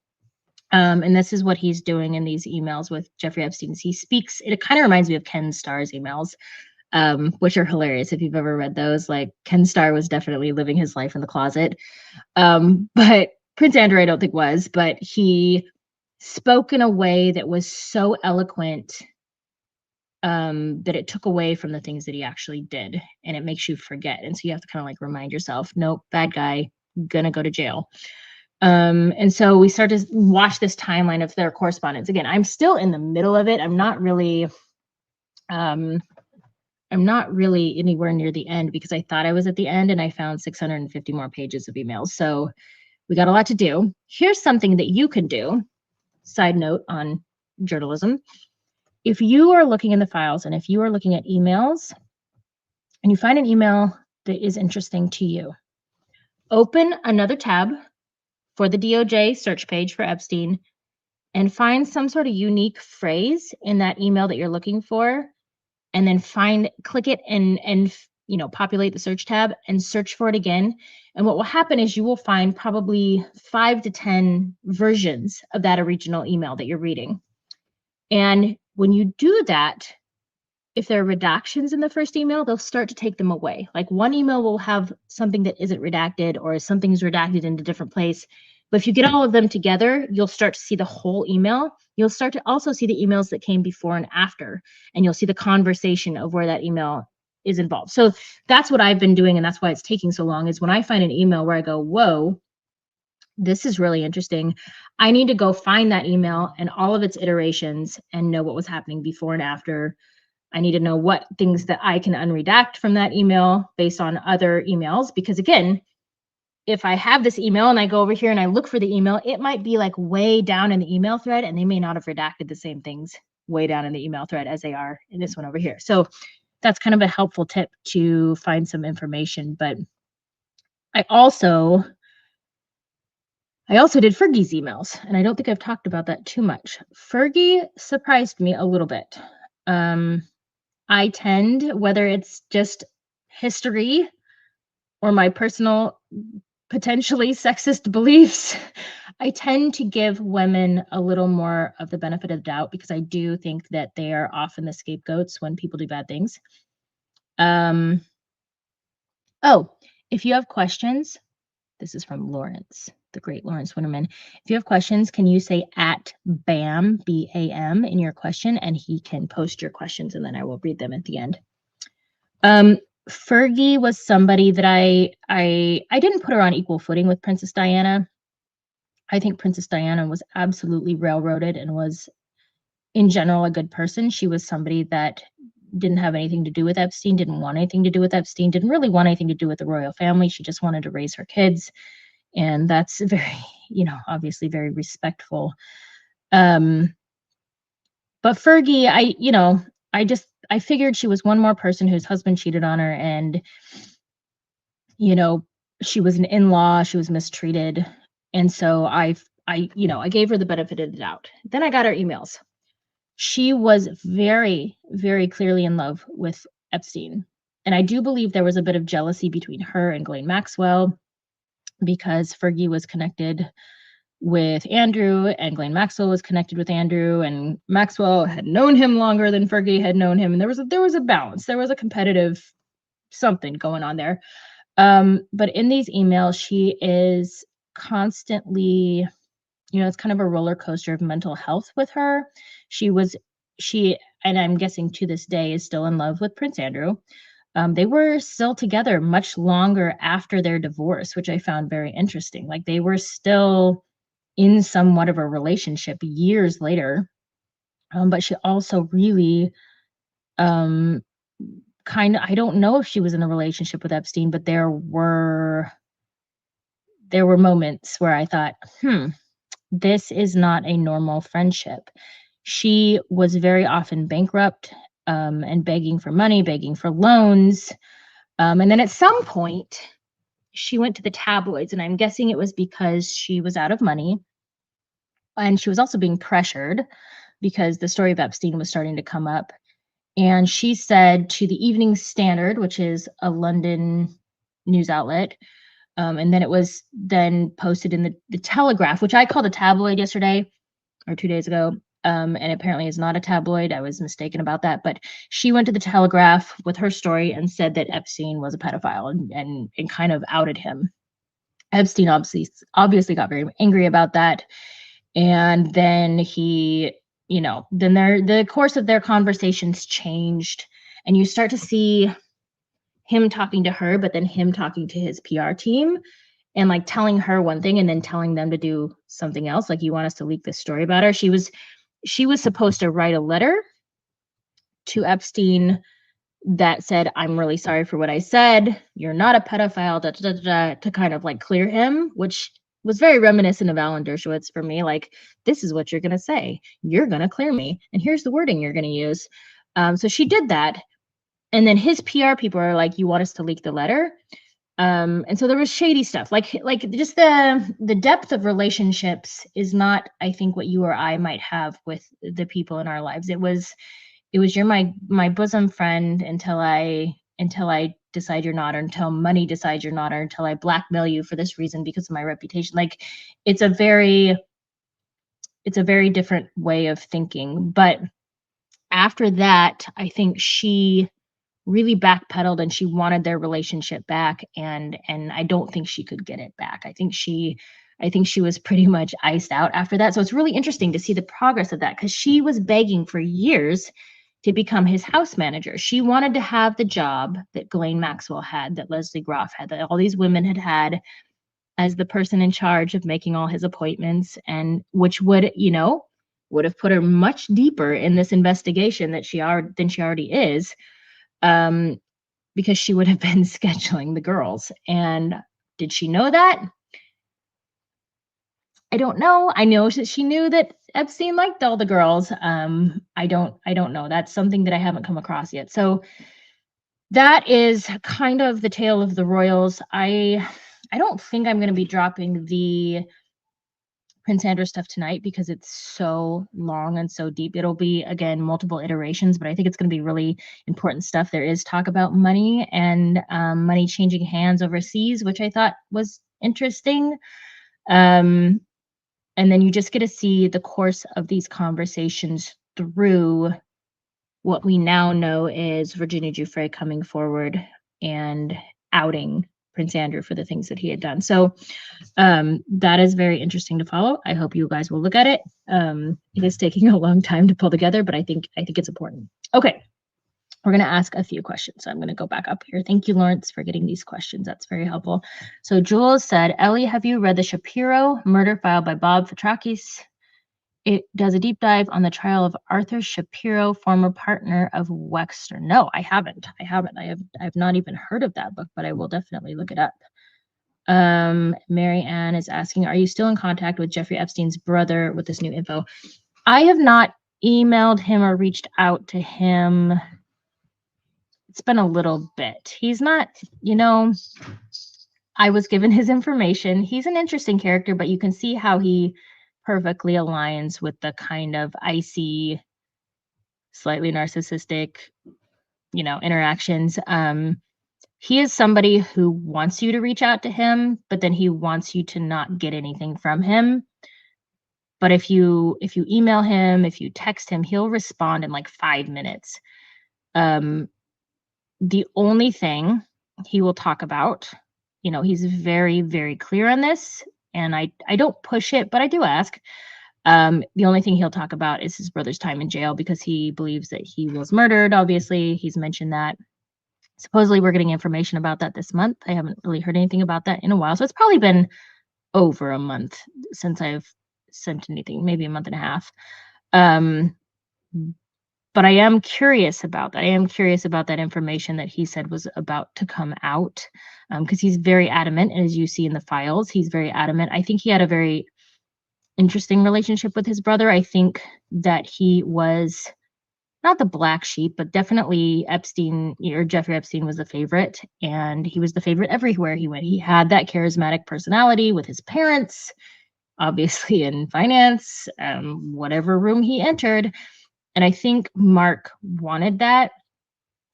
And this is what he's doing in these emails with Jeffrey Epstein. He speaks. It kind of reminds me of Ken Starr's emails, which are hilarious if you've ever read those. Like Ken Starr was definitely living his life in the closet, but Prince Andrew I don't think was. But he spoke in a way that was so eloquent that it took away from the things that he actually did, and it makes you forget. And so you have to kind of like remind yourself, nope, bad guy, gonna go to jail. And so we start to watch this timeline of their correspondence. Again, I'm still in the middle of it. I'm not really anywhere near the end, because I thought I was at the end and I found 650 more pages of emails. So we got a lot to do. Here's something that you can do. Side note on journalism. If you are looking in the files and if you are looking at emails and you find an email that is interesting to you, open another tab for the DOJ search page for Epstein and find some sort of unique phrase in that email that you're looking for, and then click it and populate the search tab and search for it again. And what will happen is you will find probably 5 to 10 versions of that original email that you're reading. And when you do that, if there are redactions in the first email, they'll start to take them away. Like one email will have something that isn't redacted, or something's redacted in a different place. But if you get all of them together, you'll start to see the whole email. You'll start to also see the emails that came before and after, and you'll see the conversation of where that email is involved. So that's what I've been doing, and that's why it's taking so long, is when I find an email where I go, whoa, this is really interesting, I need to go find that email and all of its iterations and know what was happening before and after. I need to know what things that I can unredact from that email based on other emails, because again, if I have this email and I go over here and I look for the email, it might be like way down in the email thread, and they may not have redacted the same things way down in the email thread as they are in this one over here. So that's kind of a helpful tip to find some information. But I also did Fergie's emails, and I don't think I've talked about that too much. Fergie surprised me a little bit. I tend, whether it's just history or my personal potentially sexist beliefs, I tend to give women a little more of the benefit of the doubt, because I do think that they are often the scapegoats when people do bad things. Oh, if you have questions, this is from Lawrence, the great Lawrence Winterman. If you have questions, can you say @BAM, BAM, in your question, and he can post your questions, and then I will read them at the end. Fergie was somebody that I didn't put her on equal footing with Princess Diana. I think Princess Diana was absolutely railroaded and was, in general, a good person. She was somebody that didn't have anything to do with Epstein, didn't want anything to do with Epstein, didn't really want anything to do with the royal family. She just wanted to raise her kids. And that's very, obviously very respectful. But Fergie, I figured she was one more person whose husband cheated on her, and, she was an in-law, she was mistreated. And so I gave her the benefit of the doubt. Then I got her emails. She was very, very clearly in love with Epstein. And I do believe there was a bit of jealousy between her and Ghislaine Maxwell, because Fergie was connected with Andrew and Ghislaine Maxwell was connected with Andrew, and Maxwell had known him longer than Fergie had known him. And there was a balance. There was a competitive something going on there. But in these emails, she is constantly, it's kind of a roller coaster of mental health with her. She, and I'm guessing to this day, is still in love with Prince Andrew. They were still together much longer after their divorce, which I found very interesting. Like, they were still in somewhat of a relationship years later. But she also really, I don't know if she was in a relationship with Epstein, but there were moments where I thought, this is not a normal friendship. She was very often bankrupt, and begging for money, begging for loans. And then at some point, she went to the tabloids, and I'm guessing it was because she was out of money. And she was also being pressured because the story of Epstein was starting to come up. And she said to the Evening Standard, which is a London news outlet, and then it was then posted in the Telegraph, which I called a tabloid yesterday or 2 days ago, and apparently is not a tabloid. I was mistaken about that. But she went to the Telegraph with her story and said that Epstein was a pedophile, and kind of outed him. Epstein obviously got very angry about that. And then he, then the course of their conversations changed, and you start to see him talking to her, but then him talking to his PR team, and like telling her one thing and then telling them to do something else. Like, you want us to leak this story about her. She was supposed to write a letter to Epstein that said, "I'm really sorry for what I said. You're not a pedophile," to kind of like clear him, which was very reminiscent of Alan Dershowitz for me. Like, this is what you're going to say. You're going to clear me, and here's the wording you're going to use. So she did that. And then his PR people are like, "You want us to leak the letter?" And so there was shady stuff. Like just the depth of relationships is not, I think, what you or I might have with the people in our lives. It was you're my bosom friend until I decide you're not, or until money decides you're not, or until I blackmail you for this reason because of my reputation. Like, it's a very different way of thinking. But after that, I think she really backpedaled, and she wanted their relationship back, and I don't think she could get it back. I think she was pretty much iced out after that. So it's really interesting to see the progress of that, because she was begging for years to become his house manager. She wanted to have the job that Ghislaine Maxwell had, that Leslie Groff had, that all these women had as the person in charge of making all his appointments, and which would have put her much deeper in this investigation than she already is, because she would have been scheduling the girls. And did she know that? I don't know. I know that she knew that Epstein liked all the girls. I don't know. That's something that I haven't come across yet. So that is kind of the tale of the royals. I don't think I'm going to be dropping the Prince Andrew stuff tonight because it's so long and so deep. It'll be, again, multiple iterations, but I think it's going to be really important stuff. There is talk about money and money changing hands overseas, which I thought was interesting. And then you just get to see the course of these conversations through what we now know is Virginia Giuffre coming forward and outing Prince Andrew for the things that he had done. So that is very interesting to follow. I hope you guys will look at it. It is taking a long time to pull together, but I think it's important. Okay. We're going to ask a few questions. So I'm going to go back up here. Thank you, Lawrence, for getting these questions. That's very helpful. So Jules said, "Ellie, have you read the Shapiro murder file by Bob Petrakis?" It does a deep dive on the trial of Arthur Shapiro, former partner of Wexner. No, I haven't. I have not even heard of that book, but I will definitely look it up. Mary Ann is asking, are you still in contact with Jeffrey Epstein's brother with this new info? I have not emailed him or reached out to him. It's been a little bit. He's not, I was given his information. He's an interesting character, but you can see how he perfectly aligns with the kind of icy, slightly narcissistic, interactions. He is somebody who wants you to reach out to him, but then he wants you to not get anything from him. But if you email him, if you text him, he'll respond in like 5 minutes. The only thing he will talk about, he's very, very clear on this, and I don't push it, but I do ask. The only thing he'll talk about is his brother's time in jail because he believes that he was murdered. Obviously, he's mentioned that. Supposedly, we're getting information about that this month. I haven't really heard anything about that in a while, so it's probably been over a month since I've sent anything, maybe a month and a half. But I am curious about that. I am curious about that information that he said was about to come out, because he's very adamant, and as you see in the files, he's very adamant. I think he had a very interesting relationship with his brother. I think that he was not the black sheep, but definitely Epstein, or Jeffrey Epstein, was the favorite, and he was the favorite everywhere he went. He had that charismatic personality with his parents, obviously in finance, whatever room he entered. And I think Mark wanted that.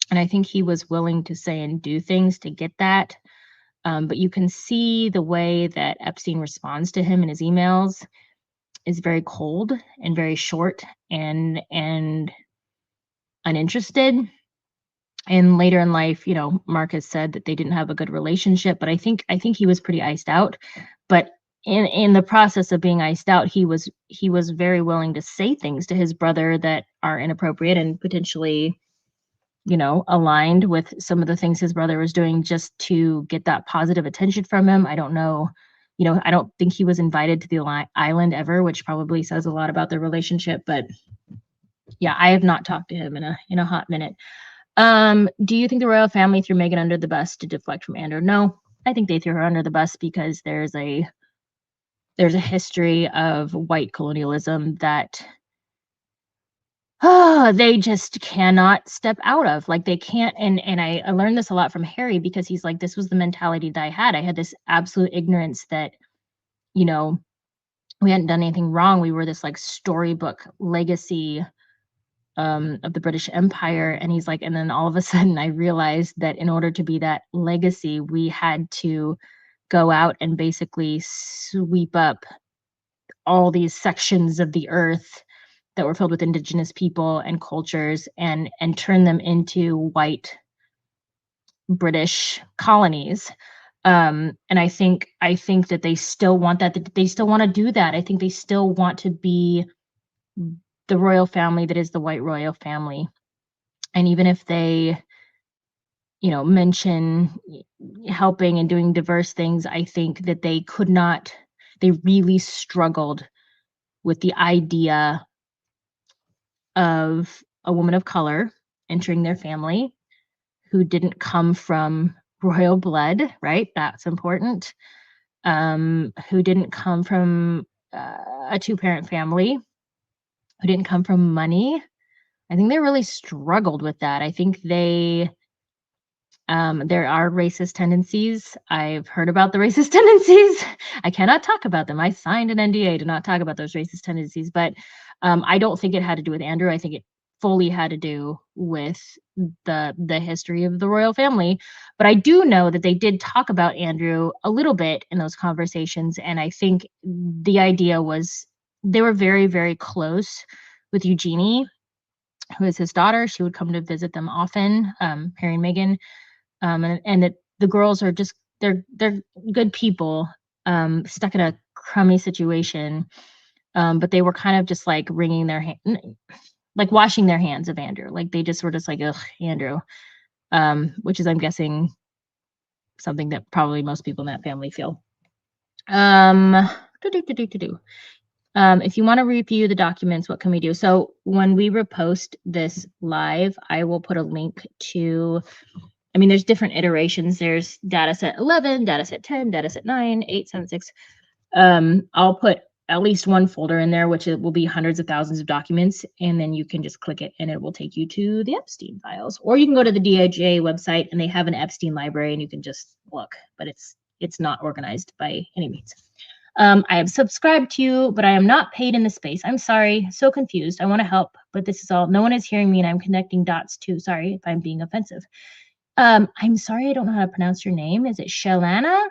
And I think he was willing to say and do things to get that. But you can see the way that Epstein responds to him in his emails is very cold and very short and uninterested. And later in life, Mark has said that they didn't have a good relationship, but I think he was pretty iced out. But in the process of being iced out, he was very willing to say things to his brother that are inappropriate and potentially, aligned with some of the things his brother was doing just to get that positive attention from him. I don't know. I don't think he was invited to the island ever, which probably says a lot about their relationship. But yeah, I have not talked to him in a hot minute. Do you think the royal family threw Meghan under the bus to deflect from Andrew? No, I think they threw her under the bus because there's a history of white colonialism that they just cannot step out of. Like, they can't. And I learned this a lot from Harry, because he's like, this was the mentality that I had. I had this absolute ignorance that, we hadn't done anything wrong. We were this like storybook legacy of the British Empire. And he's like, and then all of a sudden I realized that in order to be that legacy, we had to go out and basically sweep up all these sections of the earth that were filled with indigenous people and cultures and turn them into white British colonies. And I think that they still want that they still want to do that. I think they still want to be the royal family that is the white royal family. And even if they, mention helping and doing diverse things, I think that they really struggled with the idea of a woman of color entering their family who didn't come from royal blood, right? That's important. Who didn't come from a two-parent family, who didn't come from money. I think they really struggled with that. I think there are racist tendencies. I've heard about the racist tendencies. I cannot talk about them. I signed an NDA to not talk about those racist tendencies, but I don't think it had to do with Andrew. I think it fully had to do with the history of the royal family. But I do know that they did talk about Andrew a little bit in those conversations, and I think the idea was they were very, very close with Eugenie, who is his daughter. She would come to visit them often, Harry and Meghan. And that the girls are just they're good people, stuck in a crummy situation, but they were kind of just like wringing their hand, like washing their hands of Andrew. Like, they just were just like, ugh, Andrew, which is, I'm guessing, something that probably most people in that family feel. If you want to review the documents, what can we do? So when we repost this live, I will put a link to, I mean, there's different iterations. There's dataset 11, dataset 10, dataset 9, 8, 7, 6. I'll put at least one folder in there, which it will be hundreds of thousands of documents, and then you can just click it and it will take you to the Epstein files. Or you can go to the DOJ website and they have an Epstein library and you can just look, but it's not organized by any means. I have subscribed to you, but I am not paid in the space. I'm sorry, so confused. I want to help, but this is all. No one is hearing me and I'm connecting dots too. Sorry if I'm being offensive. I'm sorry, I don't know how to pronounce your name. Is it Shalana?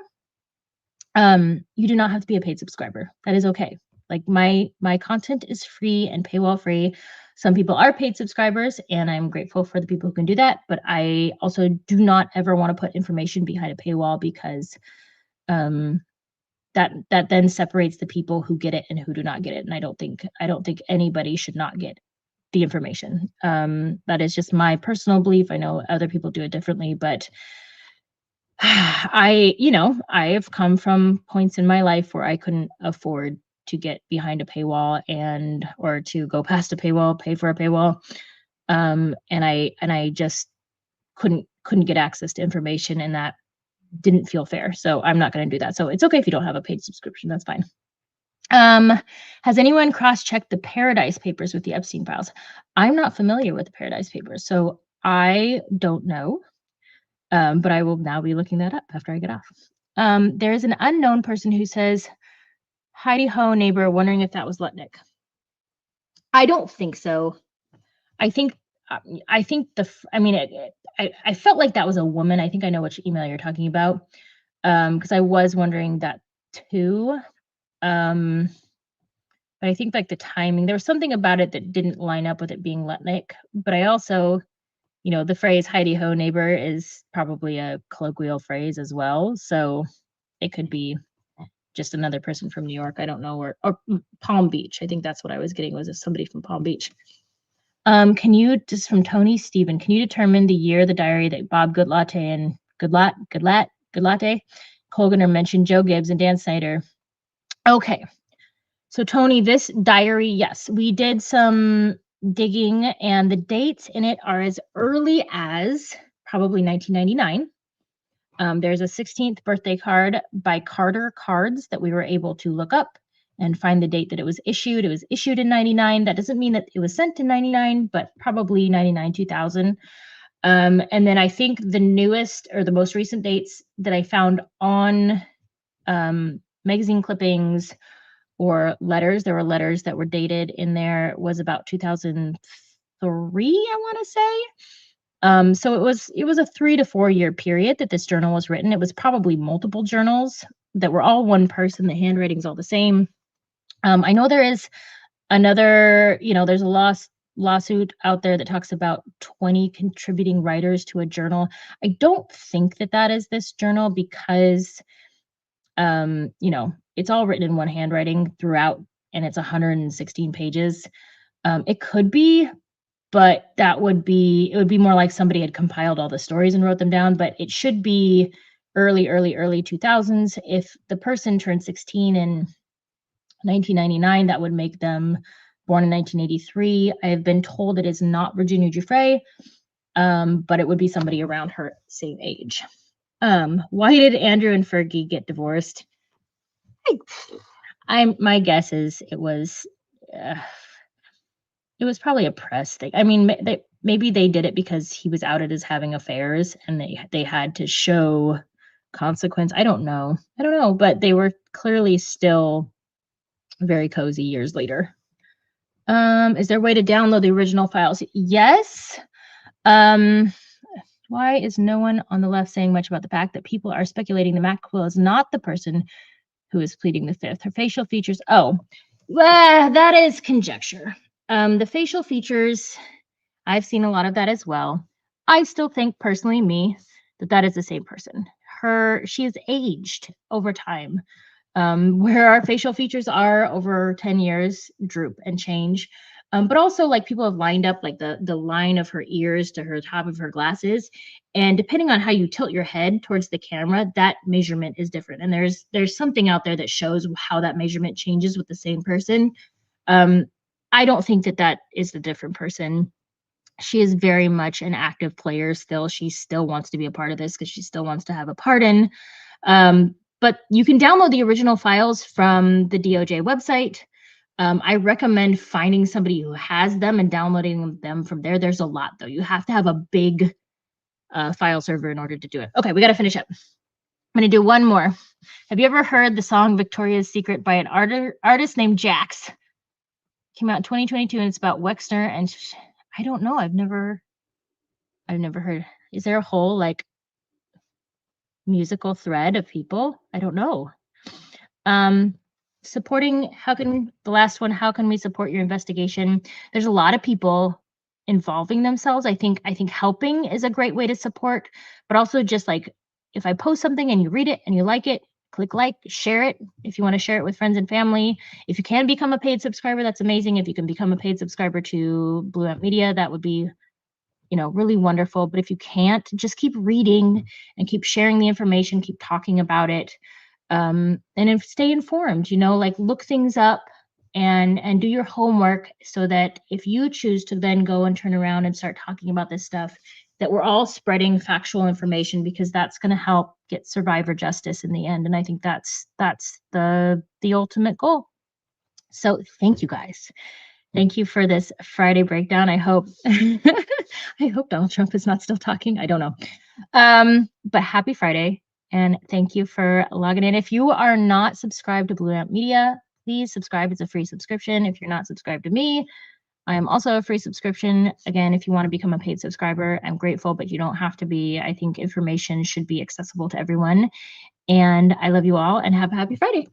You do not have to be a paid subscriber. That is okay. Like my content is free and paywall free. Some people are paid subscribers and I'm grateful for the people who can do that, but I also do not ever want to put information behind a paywall because that then separates the people who get it and who do not get it. And I don't think anybody should not get the information. That is just my personal belief. I know other people do it differently, but I've come from points in my life where I couldn't afford to get behind a paywall or to go past a paywall, pay for a paywall. And I just couldn't get access to information, and that didn't feel fair. So I'm not going to do that. So it's okay if you don't have a paid subscription. That's fine. Has anyone cross-checked the Paradise Papers with the Epstein files? I'm not familiar with the Paradise Papers, so I don't know. But I will now be looking that up after I get off. There is an unknown person who says, Heidi ho, neighbor, wondering if that was Lutnick. I don't think so. I felt like that was a woman. I think I know which email you're talking about. Because I was wondering that too. But I think like the timing, there was something about it that didn't line up with it being Lutnick. But I also, the phrase Heidi ho, neighbor is probably a colloquial phrase as well. So it could be just another person from New York. I don't know, or Palm Beach. I think that's what I was getting, was somebody from Palm Beach. Can you, just from Tony Stephen, can you determine the year the diary that Bob Goodlatte and Goodlatte Colganer mentioned Joe Gibbs and Dan Snyder? Okay. So Tony, this diary, yes, we did some digging and the dates in it are as early as probably 1999. There's a 16th birthday card by Carter Cards that we were able to look up and find the date that it was issued. It was issued in 99. That doesn't mean that it was sent in 99, but probably 99, 2000. And then I think the newest or the most recent dates that I found on magazine clippings or letters, there were letters that were dated in there, was about 2003, I want to say. So it was a 3 to 4 year period that this journal was written. It was probably multiple journals that were all one person. The handwriting's all the same. I know there is another, there's a lawsuit out there that talks about 20 contributing writers to a journal. I don't think that is this journal because, it's all written in one handwriting throughout and it's 116 pages. It could be, but it would be more like somebody had compiled all the stories and wrote them down, but it should be early 2000s. If the person turned 16 in 1999, that would make them born in 1983. I have been told it is not Virginia Giuffre, but it would be somebody around her same age. Why did Andrew and Fergie get divorced? My guess is it was probably a press thing. I mean, maybe they did it because he was outed as having affairs and they had to show consequence. I don't know, but they were clearly still very cozy years later. Is there a way to download the original files? Yes. Why is no one on the left saying much about the fact that people are speculating that Maxwell is not the person who is pleading the fifth? Her facial features. Oh, well, that is conjecture. The facial features, I've seen a lot of that as well. I still think, personally, that is the same person. She has aged over time. Where our facial features are over 10 years, droop and change. But also like people have lined up like the line of her ears to her top of her glasses. And depending on how you tilt your head towards the camera, that measurement is different. And there's something out there that shows how that measurement changes with the same person. I don't think that is the different person. She is very much an active player still. She still wants to be a part of this because she still wants to have a pardon. But you can download the original files from the DOJ website. I recommend finding somebody who has them and downloading them from there. There's a lot, though. You have to have a big file server in order to do it. Okay, we got to finish up. I'm going to do one more. Have you ever heard the song Victoria's Secret by an artist named Jax? Came out in 2022, and it's about Wexner. And I don't know. I've never heard. Is there a whole like musical thread of people? I don't know. Supporting, the last one, how can we support your investigation? There's a lot of people involving themselves. I think helping is a great way to support, but also just like if I post something and you read it and you like it, click like, share it if you want to share it with friends and family. If you can become a paid subscriber, that's amazing. If you can become a paid subscriber to Blue Ant Media, that would be, really wonderful. But if you can't, just keep reading and keep sharing the information, keep talking about it. And stay informed, like look things up and do your homework so that if you choose to then go and turn around and start talking about this stuff, that we're all spreading factual information, because that's going to help get survivor justice in the end. And I think that's the ultimate goal. So thank you guys. Thank you for this Friday breakdown. I hope Donald Trump is not still talking. I don't know. But happy Friday. And thank you for logging in. If you are not subscribed to Blue Ant Media, please subscribe. It's a free subscription. If you're not subscribed to me, I am also a free subscription. Again, if you want to become a paid subscriber, I'm grateful, but you don't have to be. I think information should be accessible to everyone. And I love you all and have a happy Friday.